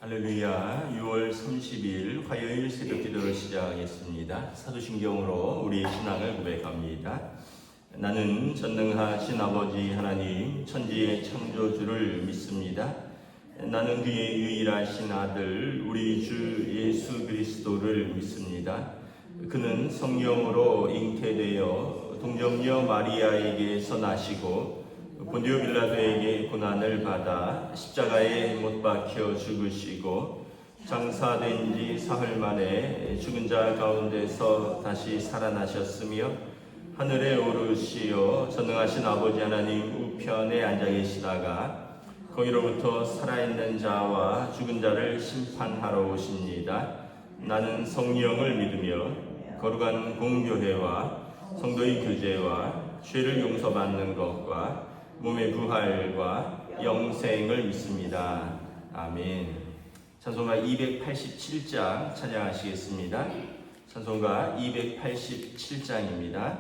할렐루야. 6월 30일 화요일 새벽 기도를 시작하겠습니다. 사도신경으로 우리의 신앙을 고백합니다. 나는 전능하신 아버지 하나님 천지의 창조주를 믿습니다. 나는 그의 유일하신 아들 우리 주 예수 그리스도를 믿습니다. 그는 성령으로 잉태되어 동정녀 마리아에게서 나시고 본디오 빌라도에게 고난을 받아 십자가에 못 박혀 죽으시고 장사된 지 사흘 만에 죽은 자 가운데서 다시 살아나셨으며 하늘에 오르시어 전능하신 아버지 하나님 우편에 앉아 계시다가 거기로부터 살아있는 자와 죽은 자를 심판하러 오십니다. 나는 성령을 믿으며 거룩한 공교회와 성도의 교제와 죄를 용서받는 것과 몸의 부활과 영생을 믿습니다. 아멘. 찬송가 287장 찬양하시겠습니다. 찬송가 287장입니다.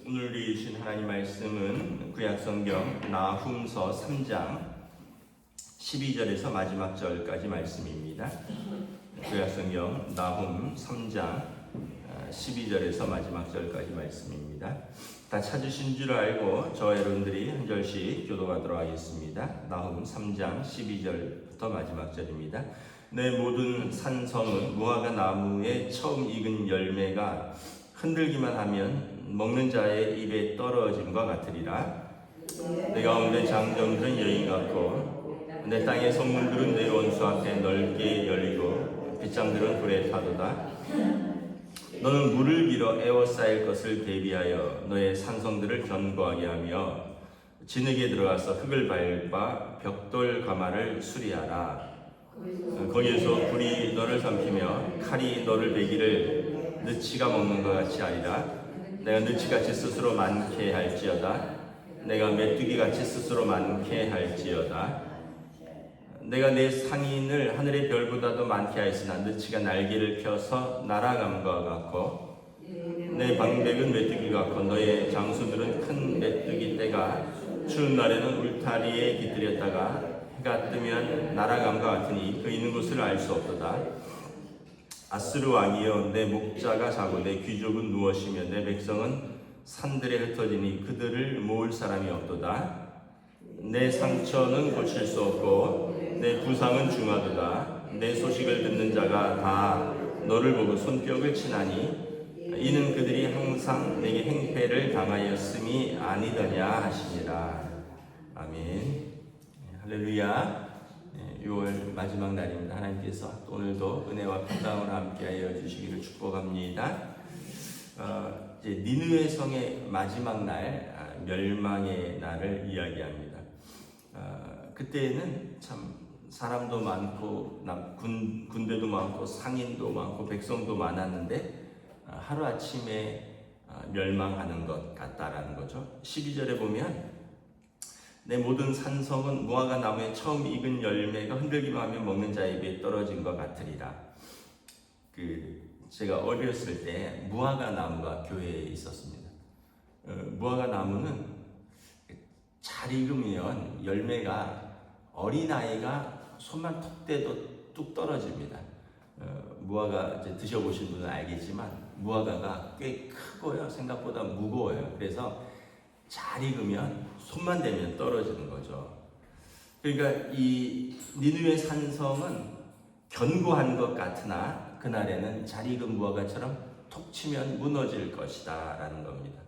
오늘 읽으신 하나님 말씀은 구약성경 나훔서 3장 12절에서 마지막 절까지 말씀입니다. 구약성경 나훔 3장 12절에서 마지막 절까지 말씀입니다. 다 찾으신 줄 알고 저 여러분들이 한 절씩 교도하도록 하겠습니다. 나훔 3장 12절부터 마지막 절입니다. 내 모든 산성은 무화과 나무에 처음 익은 열매가 흔들기만 하면 먹는 자의 입에 떨어짐과 같으리라. 내 가운데 장정들은 여인 같고 내 땅의 성문들은 내 원수 앞에 넓게 열리고 빗장들은 불에 타도다. 너는 물을 빌어 에워싸일 것을 대비하여 너의 산성들을 견고하게 하며 진흙에 들어가서 흙을 밟아 벽돌 가마를 수리하라. 거기에서 불이 너를 삼키며 칼이 너를 베기를 느치가 먹는 것 같이 하리라. 내가 느치같이 스스로 많게 할지어다. 내가 메뚜기같이 스스로 많게 할지어다. 내가 내 상인을 하늘의 별보다도 많게 하였으나 느치가 날개를 펴서 날아감과 같고 내 방백은 메뚜기 같고 너의 장수들은 큰 메뚜기 떼가 추운 날에는 울타리에 깃들였다가 해가 뜨면 날아감과 같으니 그 있는 곳을 알 수 없도다. 아수르 왕이여, 내 목자가 자고 내 귀족은 누워시며 내 백성은 산들에 흩어지니 그들을 모을 사람이 없도다. 내 상처는 고칠 수 없고 내 부상은 중하도다. 내 소식을 듣는 자가 다 너를 보고 손뼉을 치나니 이는 그들이 항상 내게 행패를 당하였음이 아니더냐 하시니라. 아멘. 할렐루야. 6월 마지막 날입니다. 하나님께서 오늘도 은혜와 평강으로 함께하여 주시기를 축복합니다. 이제 니느웨 성의 마지막 날, 멸망의 날을 이야기합니다. 그때는 참 사람도 많고 군대도 많고 상인도 많고 백성도 많았는데 하루아침에 멸망하는 것 같다라는 거죠. 12절에 보면 내 모든 산성은 무화과 나무에 처음 익은 열매가 흔들기만 하면 먹는 자의 입에 떨어진 것 같으리라. 제가 어렸을 때 무화과 나무가 교회에 있었습니다. 무화과 나무는 잘 익으면 열매가 어린아이가 손만 톡 대도 뚝 떨어집니다. 무화과 이제 드셔보신 분은 알겠지만 무화과가 꽤 크고요. 생각보다 무거워요. 그래서 잘 익으면 손만 대면 떨어지는 거죠. 그러니까 이 니느웨 산성은 견고한 것 같으나 그날에는 잘 익은 무화과처럼 톡 치면 무너질 것이다 라는 겁니다.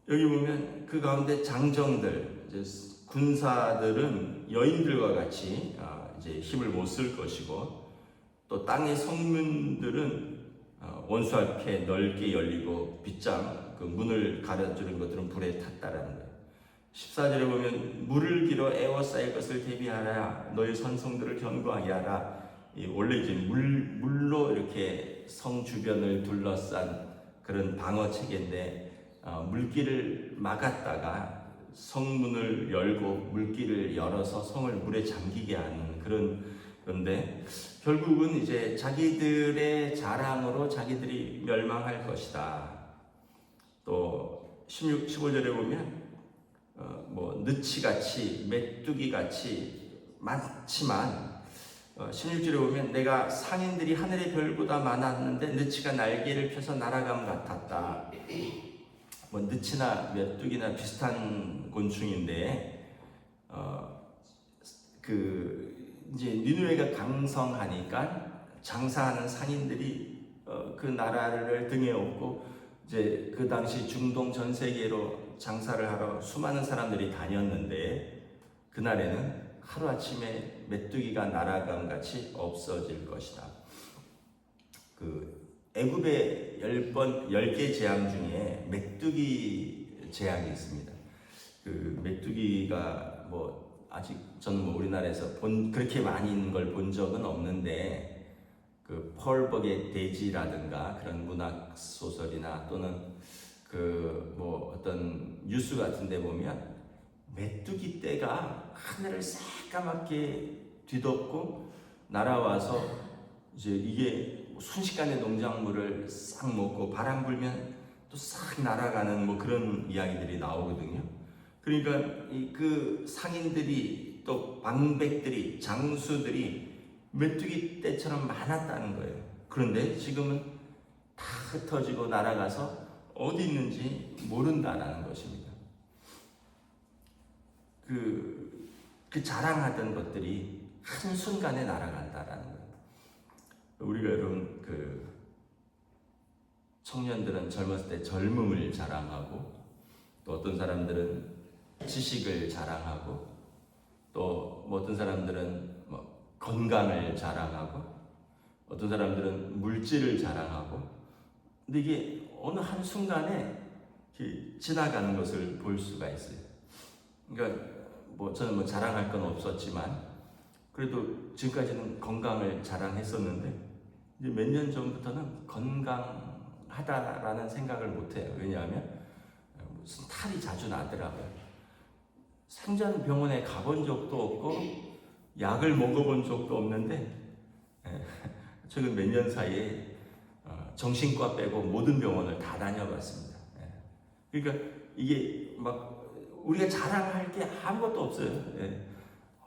여기 보면 그 가운데 장정들, 이제 군사들은 여인들과 같이 이제 힘을 못 쓸 것이고, 또 땅의 성문들은 원수 앞에 넓게 열리고 빗장 그 문을 가려주는 것들은 불에 탔다라는 거예요. 14절에 보면 물을 길어 에워싸일 것을 대비하라. 너희 선성들을 견고하게 하라. 원래 이제 물로 이렇게 성 주변을 둘러싼 그런 방어 체계인데 물길을 막았다가 성문을 열고 물길을 열어서 성을 물에 잠기게 하는 그런데 결국은 이제 자기들의 자랑으로 자기들이 멸망할 것이다. 또 15절에 보면 느치같이 메뚜기같이 많지만 16절에 보면 내가 상인들이 하늘의 별보다 많았는데 느치가 날개를 펴서 날아감 같았다. 느치나 메뚜기나 비슷한 곤충인데 이제 니느웨가 강성하니까 장사하는 상인들이 그 나라를 등에 업고 이제 그 당시 중동 전 세계로 장사를 하러 수많은 사람들이 다녔는데 그날에는 하루아침에 메뚜기가 날아감 같이 없어질 것이다. 애굽의 10개 재앙 중에 메뚜기 재앙이 있습니다. 메뚜기가 아직 저는 우리나라에서 그렇게 많이 있는 걸 본 적은 없는데 펄벅의 돼지라든가 그런 문학 소설이나 또는 어떤 뉴스 같은 데 보면 메뚜기 떼가 하늘을 새까맣게 뒤덮고 날아와서 이제 이게 순식간에 농작물을 싹 먹고 바람 불면 또 싹 날아가는 그런 이야기들이 나오거든요. 그러니까 그 상인들이 또 방백들이 장수들이 메뚜기 떼처럼 많았다는 거예요. 그런데 지금은 다 흩어지고 날아가서 어디 있는지 모른다라는 것입니다. 그 자랑하던 것들이 한순간에 날아간다라는 거예요. 우리가 여러분 청년들은 젊었을 때 젊음을 자랑하고, 또 어떤 사람들은 지식을 자랑하고, 또 어떤 사람들은 건강을 자랑하고, 어떤 사람들은 물질을 자랑하고, 근데 이게 어느 한순간에 지나가는 것을 볼 수가 있어요. 그러니까 저는 자랑할 건 없었지만 그래도 지금까지는 건강을 자랑했었는데 이제 몇 년 전부터는 건강하다라는 생각을 못해요. 왜냐하면 무슨 탈이 자주 나더라고요. 생전 병원에 가본 적도 없고 약을 먹어본 적도 없는데 최근 몇 년 사이에 정신과 빼고 모든 병원을 다 다녀봤습니다. 그러니까 이게 우리가 자랑할 게 아무것도 없어요.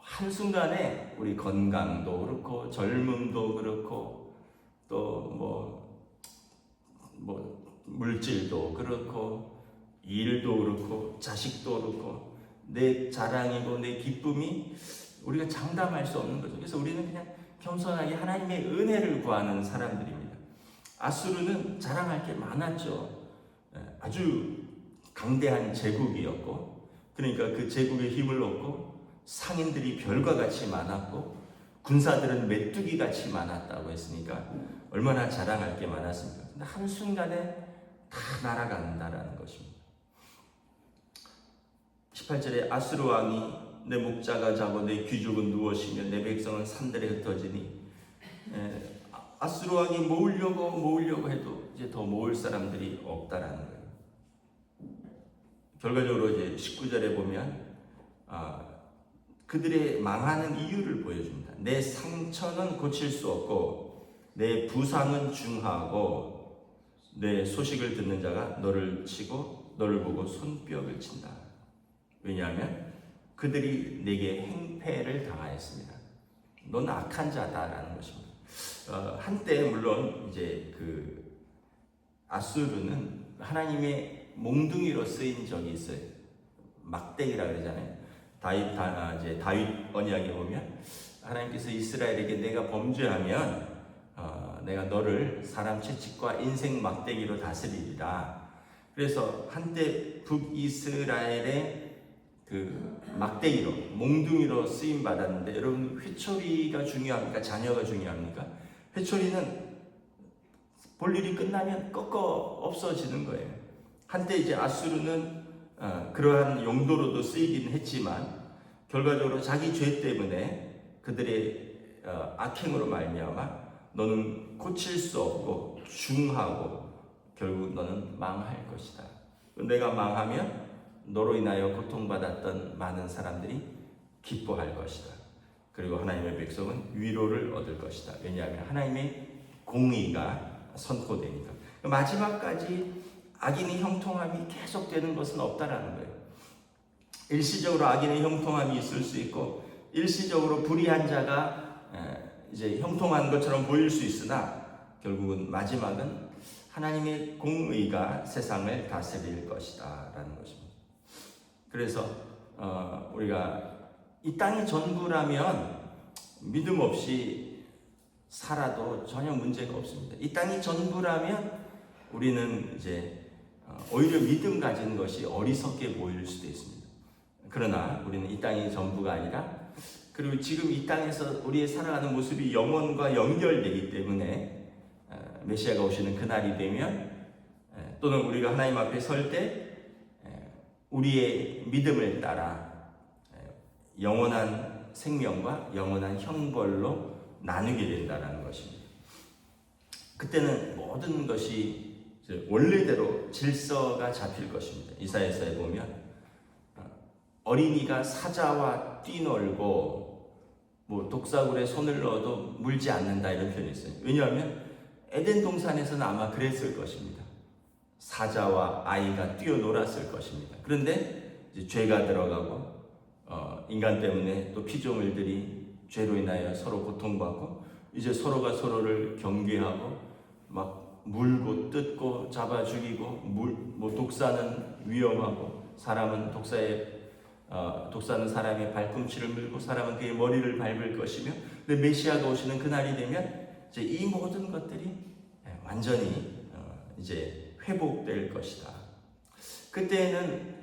한순간에 우리 건강도 그렇고 젊음도 그렇고 또 물질도 그렇고 일도 그렇고 자식도 그렇고 내 자랑이고 내 기쁨이 우리가 장담할 수 없는 거죠. 그래서 우리는 그냥 겸손하게 하나님의 은혜를 구하는 사람들입니다. 아수르는 자랑할 게 많았죠. 아주 강대한 제국이었고, 그러니까 그 제국의 힘을 얻고 상인들이 별과 같이 많았고 군사들은 메뚜기 같이 많았다고 했으니까 얼마나 자랑할 게 많았습니까? 근데 한순간에 다 날아간다라는 것입니다. 18절에 아수르 왕이 내 목자가 자고 내 귀족은 누워 쉬며 내 백성은 산들에 흩어지니, 아수르 왕이 모으려고 해도 이제 더 모을 사람들이 없다라는 거예요. 결과적으로 이제 19절에 보면 그들의 망하는 이유를 보여줍니다. 내 상처는 고칠 수 없고 내 부상은 중하고 내 소식을 듣는 자가 너를 치고 너를 보고 손뼉을 친다. 왜냐하면 그들이 내게 행패를 당하였습니다. 넌 악한 자다라는 것입니다. 한때 물론 이제 그 아수르는 하나님의 몽둥이로 쓰인 적이 있어요. 막대기라 그러잖아요. 다윗 언약에 보면 하나님께서 이스라엘에게 내가 범죄하면 내가 너를 사람 채찍과 인생 막대기로 다스리리라. 그래서 한때 북이스라엘의 그 막대기로 몽둥이로 쓰임 받았는데, 여러분 회초리가 중요합니까? 자녀가 중요합니까? 회초리는 볼 일이 끝나면 꺾어 없어지는 거예요. 한때 이제 아수르는 그러한 용도로도 쓰이긴 했지만 결과적으로 자기 죄 때문에 그들의 악행으로 말미암아 너는 고칠 수 없고 중하고 결국 너는 망할 것이다. 내가 망하면 너로 인하여 고통받았던 많은 사람들이 기뻐할 것이다. 그리고 하나님의 백성은 위로를 얻을 것이다. 왜냐하면 하나님의 공의가 선포되니까. 마지막까지 악인의 형통함이 계속되는 것은 없다라는 거예요. 일시적으로 악인의 형통함이 있을 수 있고 일시적으로 불의한 자가 이제 형통한 것처럼 보일 수 있으나 결국은 마지막은 하나님의 공의가 세상을 다스릴 것이다 라는 것입니다. 그래서 우리가 이 땅이 전부라면 믿음 없이 살아도 전혀 문제가 없습니다. 이 땅이 전부라면 우리는 이제 오히려 믿음 가진 것이 어리석게 보일 수도 있습니다. 그러나 우리는 이 땅이 전부가 아니라, 그리고 지금 이 땅에서 우리의 살아가는 모습이 영원과 연결되기 때문에 메시아가 오시는 그날이 되면, 또는 우리가 하나님 앞에 설 때 우리의 믿음을 따라 영원한 생명과 영원한 형벌로 나누게 된다는 것입니다. 그때는 모든 것이 원래대로 질서가 잡힐 것입니다. 이사야서에 보면 어린이가 사자와 뛰놀고 독사굴에 손을 넣어도 물지 않는다 이런 표현이 있어요. 왜냐하면 에덴 동산에서는 아마 그랬을 것입니다. 사자와 아이가 뛰어놀았을 것입니다. 그런데 이제 죄가 들어가고 인간 때문에 또 피조물들이 죄로 인하여 서로 고통받고 이제 서로가 서로를 경계하고 막 물고 뜯고 잡아 죽이고 독사는 위험하고 사람은 독사는 사람의 발꿈치를 물고 사람은 그의 머리를 밟을 것이며, 근데 메시아가 오시는 그날이 되면 이제 이 모든 것들이 완전히 이제 회복될 것이다. 그때는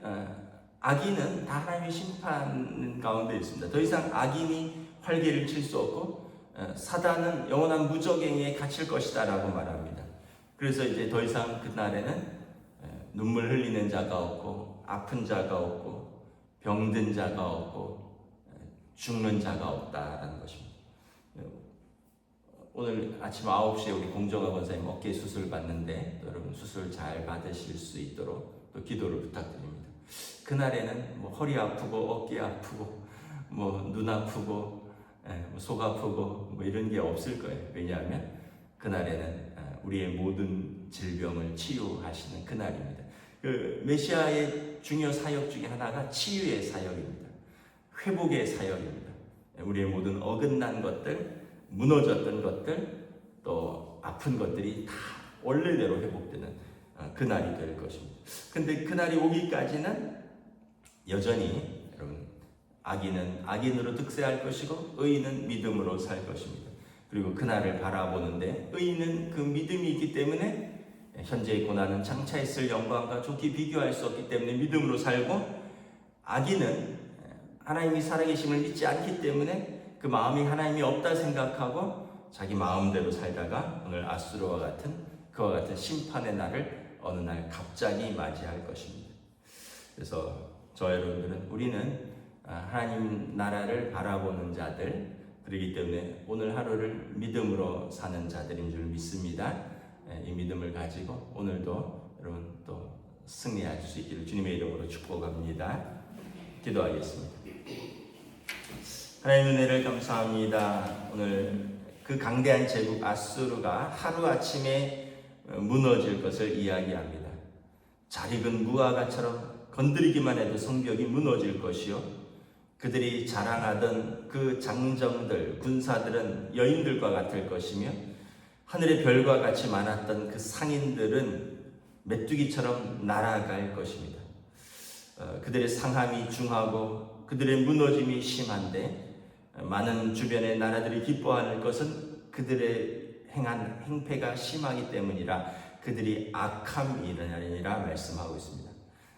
악인은 다 하나님의 심판 가운데 있습니다. 더 이상 악인이 활개를 칠 수 없고 사단은 영원한 무적행에 갇힐 것이다 라고 말합니다. 그래서 이제 더 이상 그날에는 눈물 흘리는 자가 없고 아픈 자가 없고 병든 자가 없고 죽는 자가 없다라는 것입니다. 오늘 아침 9시에 우리 공정화 권사님 어깨 수술 받는데 여러분 수술 잘 받으실 수 있도록 또 기도를 부탁드립니다. 그날에는 허리 아프고 어깨 아프고 눈 아프고 속 아프고 이런 게 없을 거예요. 왜냐하면 그날에는 우리의 모든 질병을 치유하시는 그날입니다. 그 메시아의 중요 사역 중에 하나가 치유의 사역입니다. 회복의 사역입니다. 우리의 모든 어긋난 것들, 무너졌던 것들, 또 아픈 것들이 다 원래대로 회복되는 그날이 될 것입니다. 근데 그날이 오기까지는 여전히 여러분 악인은 악인으로 득세할 것이고 의인은 믿음으로 살 것입니다. 그리고 그날을 바라보는데 의인은 그 믿음이 있기 때문에 현재의 고난은 장차 있을 영광과 좋게 비교할 수 없기 때문에 믿음으로 살고, 악인은 하나님이 살아계심을 믿지 않기 때문에 그 마음이 하나님이 없다 생각하고 자기 마음대로 살다가 오늘 아수르와 같은 그와 같은 심판의 날을 어느 날 갑자기 맞이할 것입니다. 그래서 저 여러분들은 우리는 하나님 나라를 바라보는 자들, 그렇기 때문에 오늘 하루를 믿음으로 사는 자들인 줄 믿습니다. 이 믿음을 가지고 오늘도 여러분 또 승리할 수 있기를 주님의 이름으로 축복합니다. 기도하겠습니다. 하나님 은혜를 감사합니다. 오늘 그 강대한 제국 아수르가 하루아침에 무너질 것을 이야기합니다. 잘 익은 무화과처럼 건드리기만 해도 성벽이 무너질 것이요, 그들이 자랑하던 그 장정들, 군사들은 여인들과 같을 것이며 하늘의 별과 같이 많았던 그 상인들은 메뚜기처럼 날아갈 것입니다. 그들의 상함이 중하고 그들의 무너짐이 심한데 많은 주변의 나라들이 기뻐하는 것은 그들의 행한 행패가 심하기 때문이라 그들이 악함이라니라 말씀하고 있습니다.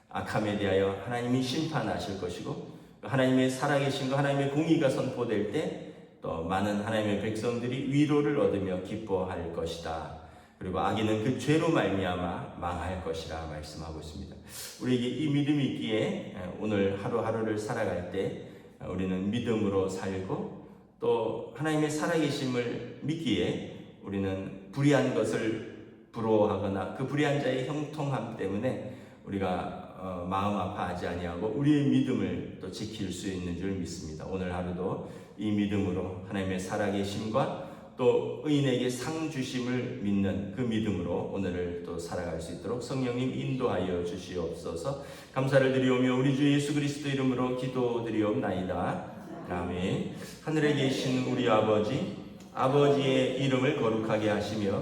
악함에 대하여 하나님이 심판하실 것이고 하나님의 살아계신과 하나님의 공의가 선포될 때 또 많은 하나님의 백성들이 위로를 얻으며 기뻐할 것이다. 그리고 악인은 그 죄로 말미암아 망할 것이라 말씀하고 있습니다. 우리에게 이 믿음이 있기에 오늘 하루하루를 살아갈 때 우리는 믿음으로 살고 또 하나님의 살아계심을 믿기에 우리는 불의한 것을 부러워하거나 그 불의한 자의 형통함 때문에 우리가 마음 아파하지 아니하고 우리의 믿음을 또 지킬 수 있는 줄 믿습니다. 오늘 하루도 이 믿음으로 하나님의 살아계심과 또 의인에게 상 주심을 믿는 그 믿음으로 오늘을 또 살아갈 수 있도록 성령님 인도하여 주시옵소서. 감사를 드리오며 우리 주 예수 그리스도 이름으로 기도드리옵나이다. 아멘. 하늘에 계신 우리 아버지, 아버지의 이름을 거룩하게 하시며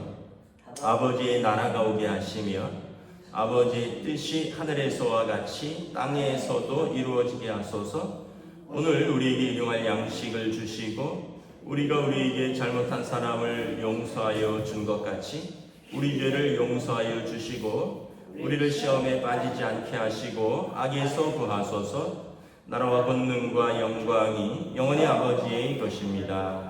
아버지의 나라가 오게 하시며 아버지의 뜻이 하늘에서와 같이 땅에서도 이루어지게 하소서. 오늘 우리에게 일용할 양식을 주시고 우리가 우리에게 잘못한 사람을 용서하여 준 것 같이 우리 죄를 용서하여 주시고 우리를 시험에 빠지지 않게 하시고 악에서 구하소서. 나라와 권능과 영광이 영원히 아버지의 것입니다.